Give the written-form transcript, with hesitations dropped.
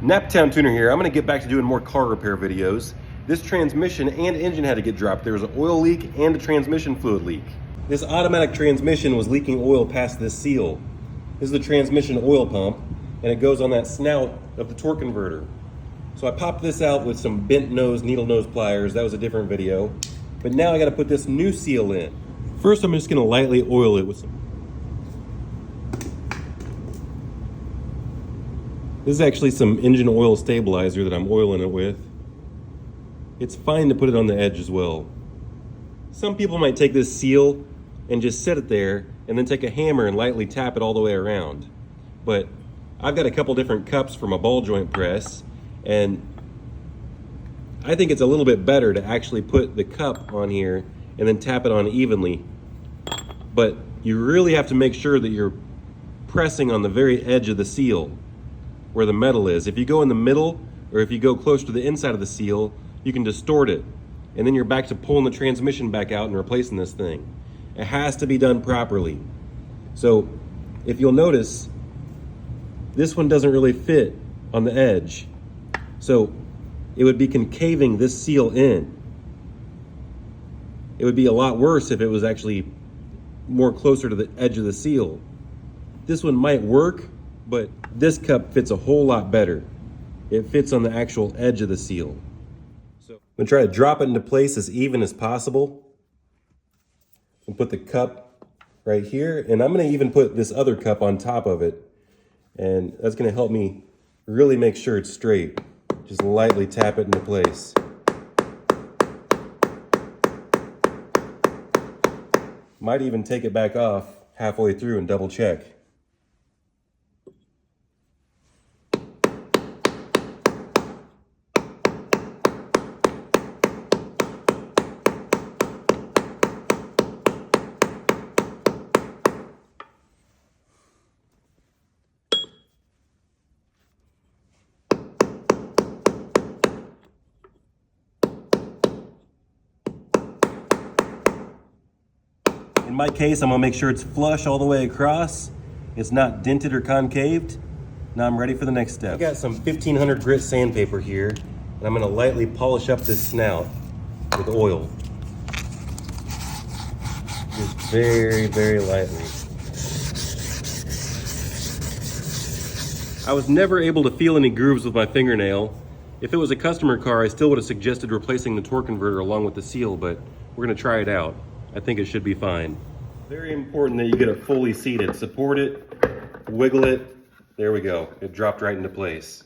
Naptown Tuner here. I'm going to get back to doing more car repair videos. This transmission and engine had to get dropped. There was an oil leak and a transmission fluid leak. This automatic transmission was leaking oil past this seal. This is the transmission oil pump, and it goes on that snout of the torque converter. So I popped this out with some bent nose, needle nose pliers. That was a different video. But now I got to put this new seal in. First, I'm just going to lightly oil it with some. This is actually some engine oil stabilizer that I'm oiling it with. It's fine to put it on the edge as well. Some people might take this seal and just set it there and then take a hammer and lightly tap it all the way around. But I've got a couple different cups for my ball joint press, and I think it's a little bit better to actually put the cup on here and then tap it on evenly. But you really have to make sure that you're pressing on the very edge of the seal, where the metal is. If you go in the middle, or if you go close to the inside of the seal, you can distort it. And then you're back to pulling the transmission back out and replacing this thing. It has to be done properly. So if you'll notice, this one doesn't really fit on the edge. So it would be concaving this seal in. It would be a lot worse if it was actually more closer to the edge of the seal. This one might work, but this cup fits a whole lot better. It fits on the actual edge of the seal. So I'm gonna try to drop it into place as even as possible. And put the cup right here, and I'm gonna even put this other cup on top of it. And that's gonna help me really make sure it's straight. Just lightly tap it into place. Might even take it back off halfway through and double check. In my case, I'm gonna make sure it's flush all the way across. It's not dented or concaved. Now I'm ready for the next step. I got some 1500 grit sandpaper here, and I'm gonna lightly polish up this snout with oil. Just very, very lightly. I was never able to feel any grooves with my fingernail. If it was a customer car, I still would have suggested replacing the torque converter along with the seal, but we're gonna try it out. I think it should be fine. Very important that you get it fully seated. Support it, wiggle it. There we go. It dropped right into place.